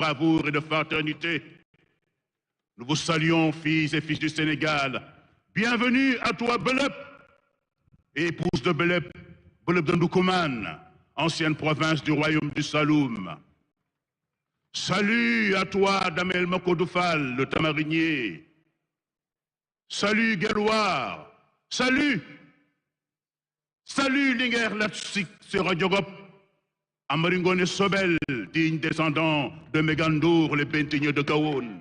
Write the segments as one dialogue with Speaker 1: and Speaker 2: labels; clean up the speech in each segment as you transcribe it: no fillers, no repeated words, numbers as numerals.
Speaker 1: bravoure et de fraternité. Nous vous saluons, filles et fils du Sénégal. Bienvenue à toi, Belep, et épouse de Belep, Belep de Ndoukoumane, ancienne province du royaume du Saloum. Salut à toi, Damel Mokodoufal, le tamarinier. Salut, Guéloir. Salut. Salut, Linger Latsik, Seradiogop. Amaringone Sobel, digne descendant de Mégandour, les Bentignes de Kaoun.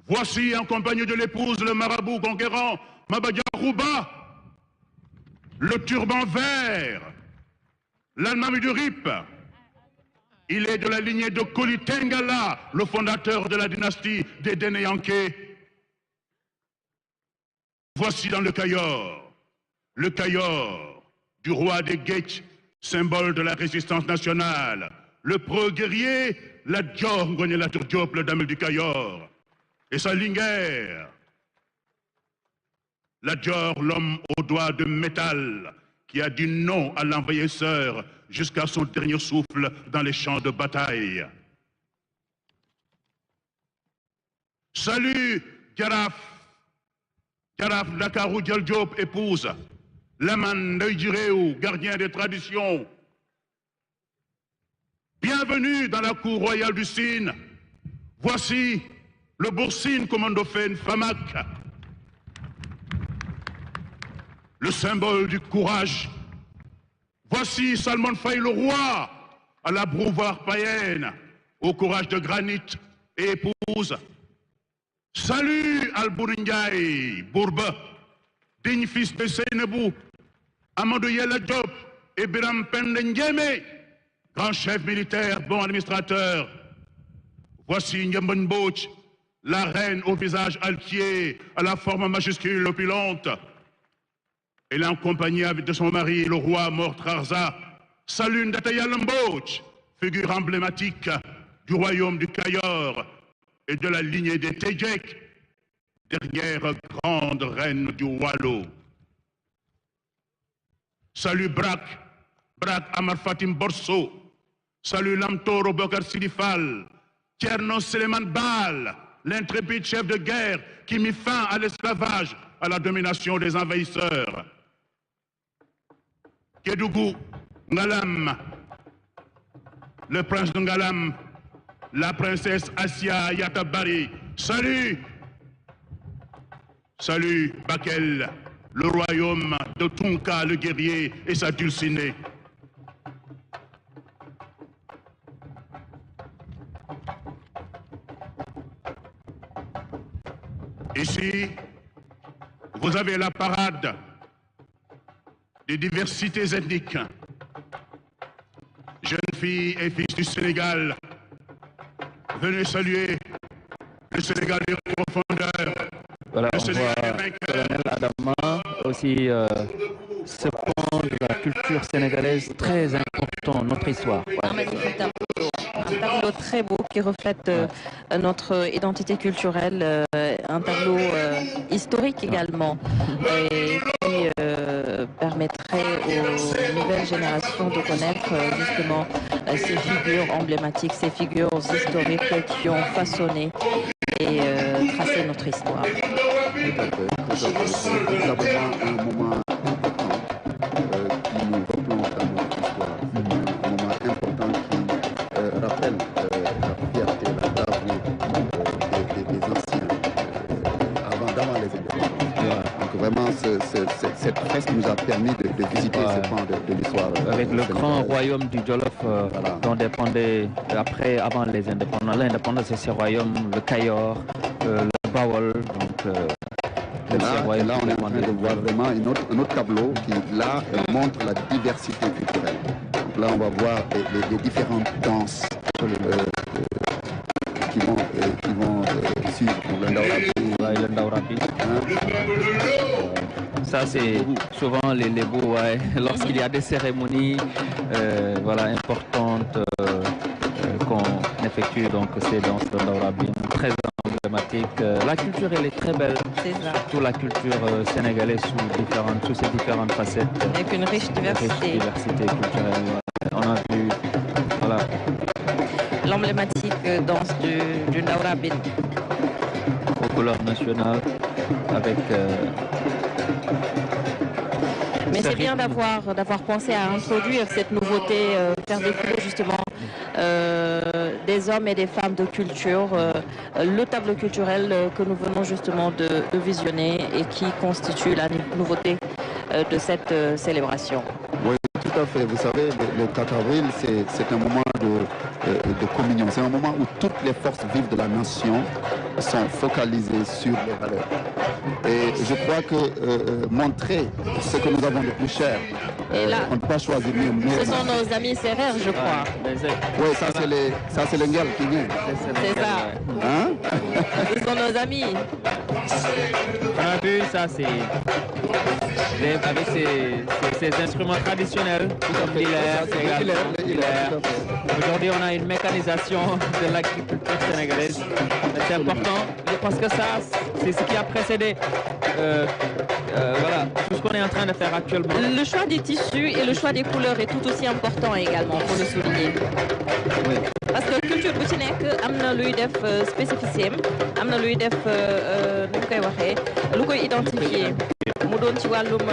Speaker 1: Voici, en compagnie de l'épouse, le marabout conquérant, Mabadia Rouba, le turban vert, l'Almami du Rip. Il est de la lignée de Koli Tengala, le fondateur de la dynastie des Dénéyanké. Voici dans le Cayor du roi des Guetch, symbole de la résistance nationale, le pro-guerrier, la Dior Ngone la Diop, le Damel du Cayor, et sa Linger, la Dior, l'homme aux doigts de métal, qui a dit non à l'envahisseur jusqu'à son dernier souffle dans les champs de bataille. Salut, Garaf Dakarou Diop, épouse, Laman Ndeidjiréou, gardien des traditions. Bienvenue dans la cour royale du Sine. Voici le Boursine Commandofen Famak, le symbole du courage. Voici Salman Faye le roi, à la brouvoir païenne, au courage de granit et épouse. Salut Al-Bouringay, Bourba, digne fils de Seynebou, Amadou Yella Diop et Biram Pendengeme, grand chef militaire, bon administrateur. Voici Nyamban Boch, la reine au visage altier, à la forme majuscule opulente. Elle est en compagnie de son mari, le roi Mortrarza. Salut Ndataya Lamboch, figure emblématique du royaume du Cayor et de la lignée des Tejek, dernière grande reine du Wallo. Salut Brak Amar Fatim Borso. Salut Lamtoro Bokar Sidifal, Tierno Seleman Bal, l'intrépide chef de guerre qui mit fin à l'esclavage, à la domination des envahisseurs. Kédougou, Ngalam, le prince de Ngalam, la princesse Asia Yatabari. Salut! Salut Bakel, le royaume de Tunka le guerrier et sa dulcinée. Ici, vous avez la parade des diversités ethniques. Jeunes filles et fils du Sénégal, venez saluer le Sénégal des profondeurs.
Speaker 2: Voilà, on voit le colonel Adama aussi ce pan de la culture sénégalaise très important, notre histoire. Ouais.
Speaker 3: Un tableau très beau qui reflète notre identité culturelle, un tableau historique également, et qui permettrait aux nouvelles générations de connaître justement ces figures emblématiques, ces figures historiques qui ont façonné et tracé notre histoire.
Speaker 4: C'est un moment important qui nous replonge dans notre histoire. Un moment important qui rappelle la fierté, la bravoure des anciens avant les indépendances. Donc vraiment, cette fresque nous a permis de visiter ce pan de l'histoire.
Speaker 2: Avec le grand royaume du Jolof dont dépendait avant l'indépendance de ce royaume, le Cayor, le Bawol. Donc,
Speaker 4: et là, on est en train de voir vraiment un autre tableau qui, là, montre la diversité culturelle. Donc là, on va voir les différentes danses qui vont suivre
Speaker 2: le Ndaourabi. Ça, c'est souvent les bouts, ouais. Lorsqu'il y a des cérémonies importantes qu'on effectue, donc ces danses de Ndaourabi, très emblématiques. La culture, elle est très belle.
Speaker 3: C'est ça.
Speaker 2: Surtout la culture sénégalaise sous ses différentes facettes.
Speaker 3: Avec une riche diversité.
Speaker 2: Culturelle. On a vu, voilà.
Speaker 3: emblématique danse du Ndaurabine.
Speaker 2: Aux couleurs nationales avec...
Speaker 3: Mais c'est bien d'avoir pensé à introduire cette nouveauté, faire découvrir justement des hommes et des femmes de culture, le tableau culturel que nous venons justement de visionner et qui constitue la nouveauté de cette célébration.
Speaker 4: Oui, tout à fait. Vous savez, le 4 avril, c'est un moment de communion. C'est un moment où toutes les forces vives de la nation sont focalisées sur les valeurs. Et je crois que montrer ce que nous avons de plus cher, on ne peut pas choisir mieux.
Speaker 3: Ce sont nos amis serrères, je crois.
Speaker 4: Oui, ça c'est le Nguel qui vient.
Speaker 3: C'est ça.
Speaker 4: Hein?
Speaker 3: Ce sont nos amis.
Speaker 2: On a vu ça, c'est avec ces instruments traditionnels, comme l'hilaire. Aujourd'hui, on a une mécanisation de l'agriculture sénégalaise. C'est important parce que ça, c'est ce qui a précédé voilà, tout ce qu'on est en train de faire actuellement.
Speaker 3: Le choix des tissus et le choix des couleurs est tout aussi important également, pour le souligner.
Speaker 2: Oui.
Speaker 3: Parce que culture bu ci nekk am na luy def spécificité am na luy def nu ñu koy waxee lu koy identifier mu doon ci wàllum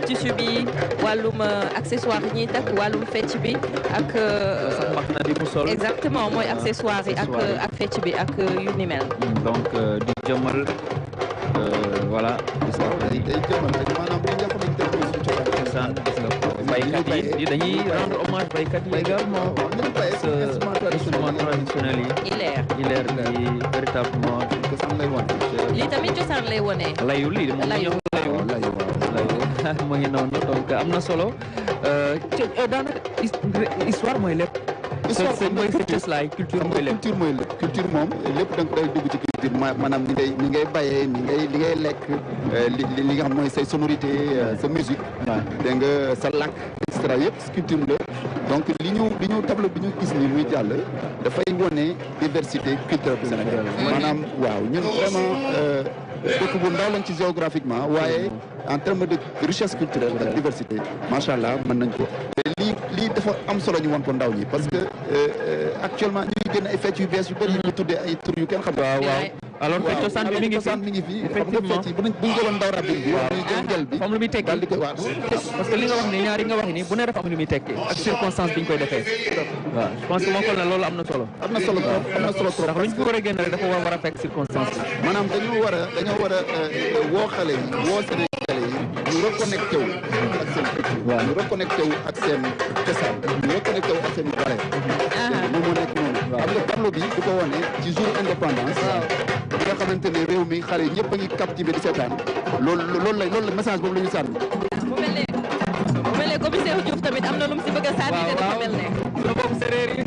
Speaker 3: tissu bi wàllum accessoire yi ñuy takk wàllum fecc bi ak. exactement mooy accessoire yi ak fecc bi ak yu ni mel.
Speaker 2: donc di jëmal voilà. baykat yi dañuy rendre hommage baykat yi également. instrument traditionnel yi. Hilaire yi véritablement.
Speaker 3: lii tamit cosaan lay wone.
Speaker 2: layu lii moom layu mu ngi noonu donc am na solo daanaka histoire mooy lépp. histoire mooy sa cëslaay culture mooy lépp.
Speaker 4: culture moom lépp da nga koy dugg ci culture maanaam ni ngay bayee li ngay lekk li nga xam mooy say sonorité sa musique. dégg nga sa làkk et cetera yëpp culture la donc li ñu tableau bi ñu gis ni muy jàll dafay wone diversité culturelle du Sénégal. maanaam waaw ñun vraiment dëkk bu ndaw lañ ci géographiquement waaye en termes de richesse culturelle ak diversité macha allah mën nañ ko. lii dafa am solo ñu won ko ndaw ñi parce que actuellement ñu ngi génn ay fecc yu bees yu bëri ñu tuddee ay tur yu kenn xam.
Speaker 2: waaw alors que cosaan bi mi ngi fi
Speaker 4: effectivement xam nga fecc bu ñu jëloon ndaw rab bi. waaw jël bi
Speaker 2: xam lu muy tekki
Speaker 4: daal di koy waaw
Speaker 2: parce que li nga wax ni ñaari nga wax ni bu ne dafa am lu muy tekki ak circonstance bi ñu koy defee. waaw je pense que moo ko ne loolu am na solo.
Speaker 4: am na solo trop
Speaker 2: ndax lu ñu ko war a génn rek dafa war a fekk circonstance bi.
Speaker 4: maanaam dañoo war a woo xale yi woo Sénégalais yi ñu reconnecté wu ak seen culture. waaw ñu reconnecté wu ak seen cosaan ñu reconnecté wu ak seen valeur. moom moo nekk noonu. waaw xam nga tableau bi du ko wone ci jour indépendance. bi nga xamante ne réew mi xale yi ñëpp a ngi captivé di seetaan loolu la message boobu la ñu sànni.
Speaker 3: mu mel ne commissaire Diouf tamit am na lu mu si bëgg a sànni te dafa mel ne.
Speaker 2: la boobu séeréer yi.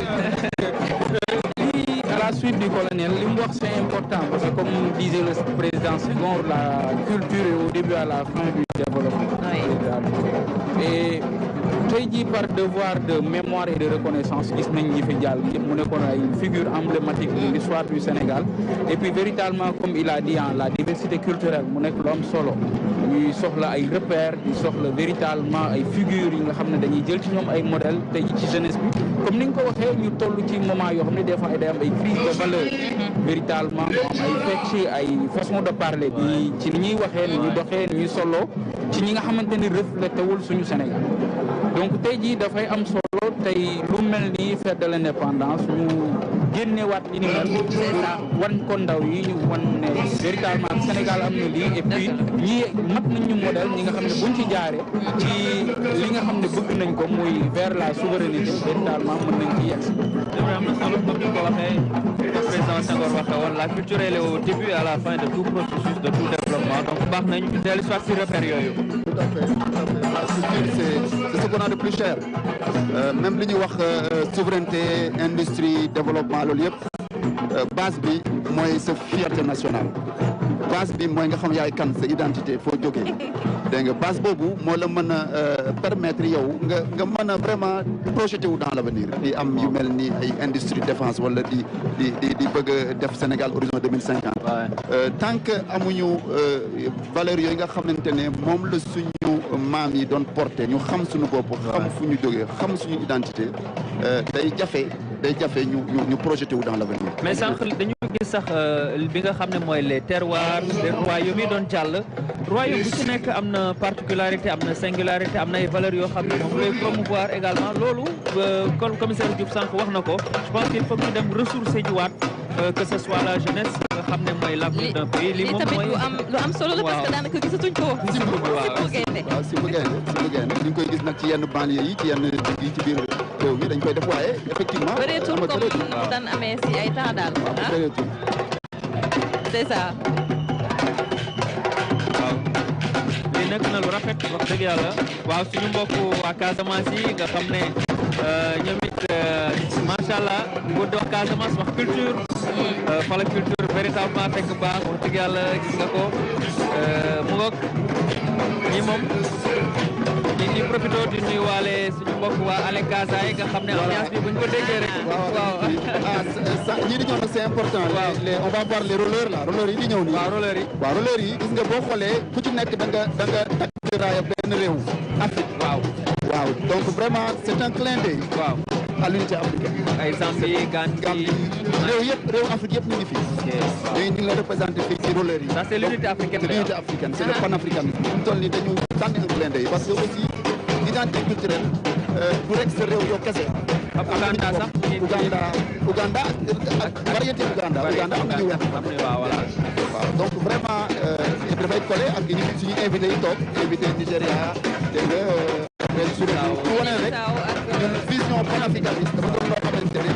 Speaker 5: lii à la suite du colonel li mu wax c'est important parce que comme disait le président Senghor la culture est au début à la fin du développement. Et tey jii par devoir de mémoire et de reconnaissance gis nañ ñi fi jàll yëpp mu nekkoon ay figure emblématique de l'histoire du Sénégal et puis véritablement comme il a dit la diversité culturelle mu nekk lu am solo ñuy soxla ay repères di soxla véritablement ay figures yi nga xam ne dañuy jël ci ñoom ay modèles tey ci jeunesse bi comme ni nga ko waxee ñu toll ci moment yoo xam ne des fois day am ay crise de valeur véritablement mu am ay fecc ay façon de parler bi ci ni ñuy waxee ni ñuy doxee ni ñuy solo ci ñi nga xamante ni reflété wul suñu Sénégal donc tey jii dafay am solo tey lu mel ni fête de l'indépendance ñu génnewaat li ni mel wan ko ndaw yi ñu wan ne véritablement Sénégal am na lii et puis ñi mat nañ ñu modèle ñi nga xam ne buñ ci jaaree ci li nga xam ne bëgg nañ ko muy vers la souveraineté véritablement mën nañ ci yegg.
Speaker 2: am na solo comme ni ko waxee le président Senghor waxee woon la culture elle est au début et à la fin de tout processus de tout développement donc baax nañ dellu soit si repères yooyu.
Speaker 4: Tout à fait. La culture c'est ce qu'on a de plus cher même li ñuy wax souveraineté industrie développement loolu yëpp base bi mooy sa fierté nationale base bi mooy nga xam yaay kan sa identité foo jógee dégg nga base boobu moo la mën a permettre yow nga mën a vraiment projeté wu dans l'avenir di am yu mel ni ay industrie défense wala di bëgg a def Sénégal horizon 2050 tant que amuñu valeurs yooyu nga xamante ne moom la suñu maam yi doon porté ñu xam suñu bopp xam fu ñu jógee xam suñu identité day jafe day jafe ñu projeté wu dans l'avenir.
Speaker 2: mais sànq dañu gis sax bi nga xam ne mooy les terroirs des royaumes yi doon jàll royaume bu ci nekk am na particularité am na singularité am na ay valeurs yoo xam ne moom lay promouvoir également loolu commissaire Diop sànq wax na ko je pense qu'il faut que ñu dem ressourcer jiwaat que ce soit la jeunesse nga xam ne mooy l'avenir d'un pays li moom mooy
Speaker 3: lu am solo la parce que daanaka gisatuñ ko si bu
Speaker 4: gaynde ñu ngi koy gis nag ci yenn banlieue yi ci yenn yi ci biir réew mi dañ koy def waaye effectivement
Speaker 3: bëreetul comme mu daan amee si ay temps daal
Speaker 4: bëreetul
Speaker 3: c'est ça
Speaker 2: waaw lii nekk na lu rafet wax dëgg yàlla waaw suñu mbokk waa Casamance yi nga xam ne ñoom it macha allah bu doon Casamance wax culture fa la culture véritablement fekk baax wax dëgg yàlla gis nga ko mu ngoog ñi moom ñu profité di nuyuwaale suñu mbokk waa Ale Casa yi nga xam ne ambiance bi buñ ko déggee rek waaw
Speaker 4: ñii di ñëw nag c'est important on va voir les rollers là rollers yi di ñëw nii
Speaker 2: waaw
Speaker 4: rollers yi gis nga boo xoolee ku ci nekk da nga takk raaya benn réew Afrique waaw donc vraiment c'est un clin d'œil à l'unité africaine
Speaker 2: ay Zambie Gambie
Speaker 4: réew Afrique yëpp ñu ngi fi ñu ngi la représenté fii ci rollers yi
Speaker 2: ça c'est l'unité africaine
Speaker 4: c'est le panafricanisme ñu toll nii dañu sànni un clin d'œil parce que aussi identité culturelle du rek sa réew yow kese
Speaker 2: Uganda sax
Speaker 4: Uganda ak variété Uganda am nañu weex
Speaker 2: waaw
Speaker 4: donc vraiment dafay collé ak suñu invité yi toog invité Nigéria dégg nga pour wane rek ñun vision panafricaniste dafa doon loo xamante ne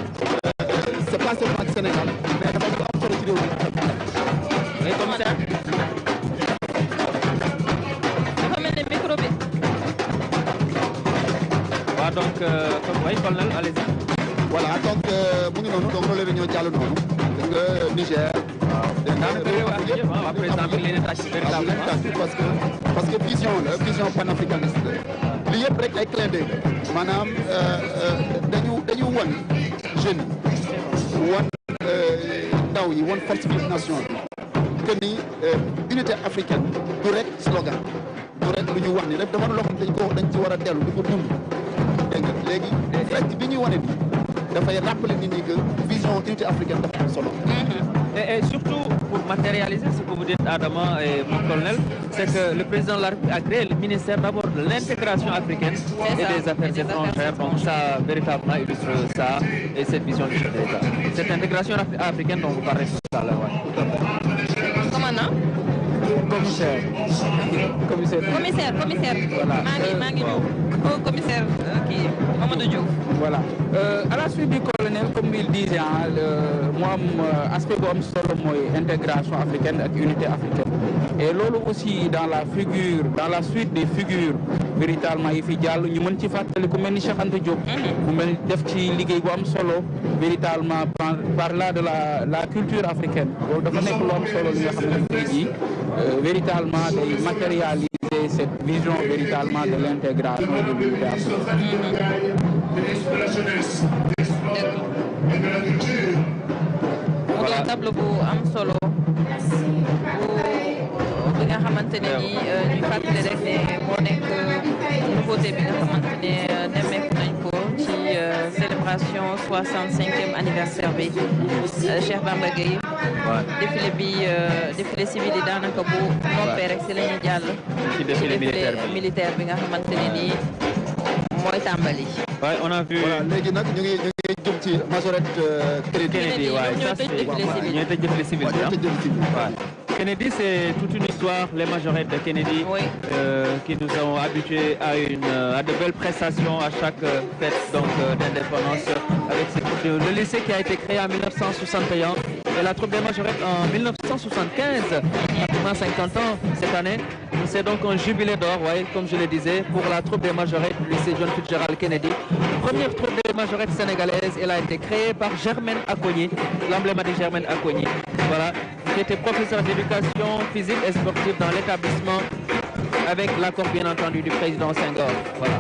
Speaker 4: c'est pas seulement ak Sénégal mais dafa am solo ci réew mi
Speaker 2: commissaire
Speaker 3: dafa mel ne micro bi
Speaker 2: waaw donc comme way colonel allez-y
Speaker 4: voilà donc mu ngi noonu donc loolu la ñoo jàll noonu dégg nga Niger
Speaker 2: daanaka réew ak yëpp waa président bi leen tàcc véritablement
Speaker 4: parce que vision panafricaniste li yëpp rek ay clin d'œil maanaam dañu wan jeunes yi wan ndaw yi wan force vive nation bi que ni unité africaine du rek slogan du rek lu ñu wax ni rek dafa loo xam dañ ci war a dellu di ko dund dégg nga léegi fekk bi ñuy wane nii dafay rappeler nit ñi que vision unité africaine dafa am solo.
Speaker 2: Et surtout, pour matérialiser ce que vous dites, Adama et mon colonel, c'est que le président de la République a créé le ministère d'abord de l'intégration africaine et des affaires étrangères. Donc ça, véritablement, illustre ça et cette vision du chef d'État. Cette intégration africaine dont vous parlez tout à l'heure.
Speaker 3: Commandant
Speaker 5: commissaire.
Speaker 3: Voilà. maa ngi ñëw commissaire kii Mamadou Diouf.
Speaker 5: Voilà. À la suite du colonel, comme il disait, moi, aspect bu am solo mooy intégration africaine ak unité africaine. Et loolu aussi dans la suite des figures véritablement yi fi jàll ñu mën ci fàttali ku mel ni Cheikh Anta Diop. mu mel def ci liggéey bu am solo véritablement par là de la culture africaine. loolu dafa nekk lu am solo li nga xam ne tey jii véritablement day matérialiser cette vision véritablement de l'intégration de l'unité africaine.
Speaker 3: mu doon tableau bu am solo bi nga xamante ne ni ñu fàttali rek ne moo nekk nouveauté bi nga xamante ne nemmeeku nañ ko ci célébration 65e anniversaire bi Cheikh Bamba Gueye défilé civil yi daanaka bu noppee rek si la ñuy jàll
Speaker 2: ci défilé
Speaker 3: militaire bi nga xamante ne nii mooy tàmbali.
Speaker 2: Ouais, on a vu.
Speaker 4: Voilà, léegi nag ñu ngi jëm ci majorette
Speaker 2: Kennedy waaye ça ñooy tëj défilé civil Kennedy, c'est toute une histoire, les majorettes de Kennedy, qui nous ont habitués à de belles prestations à chaque fête d'indépendance, avec le lycée qui a été créé en 1961 et la troupe des majorettes en 1975, pratiquement 50 ans cette année. C'est donc un jubilé d'or, comme je le disais, pour la troupe des majorettes du lycée John Fitzgerald Kennedy. Première troupe des majorettes sénégalaise, elle a été créée par Germaine Acogny, l'emblématique Germaine Acogny. Voilà, qui était professeur d'éducation physique et sportive dans l'établissement, avec l'accord bien entendu du président Senghor. Voilà.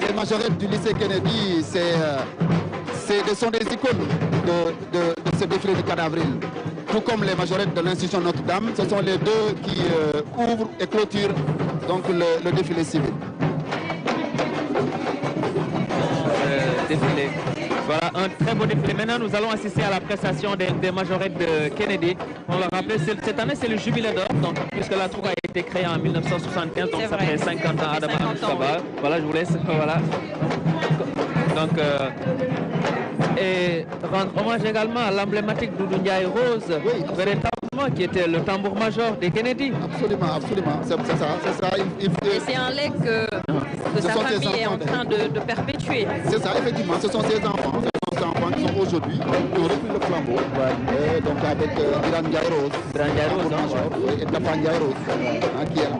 Speaker 4: Les majorettes du lycée Kennedy, ce sont des icônes de ce défilé du 4 avril. Tout comme les majorettes de l'institution Notre-Dame, ce sont les deux qui ouvrent et clôturent donc le défilé civil.
Speaker 2: défilé. Voilà, un très beau défilé. Maintenant, nous allons assister à la prestation des majorettes de Kennedy. On l'a rappelé, cette année, c'est le jubilé d'or, donc puisque la troupe a été créée en 1975, donc ça fait 50 ans. Adama Moustapha. Voilà, je vous laisse. Voilà. Donc, et rendre hommage également à l'emblématique Doudou Ndiaye Rose, véritablement, qui était le tambour-major des Kennedy.
Speaker 4: Absolument, absolument. C'est ça.
Speaker 3: Et c'est un legs que sa famille est en train de perpétuer.
Speaker 4: C'est ça, effectivement. Ce sont ces enfants qui sont aujourd'hui, qui ont repris le flambeau. Ouais. Donc avec Iran Ndiaye Rose.
Speaker 2: Iran Ndiaye Rose,
Speaker 4: et Tafa Ndiaye Rose, qui est là.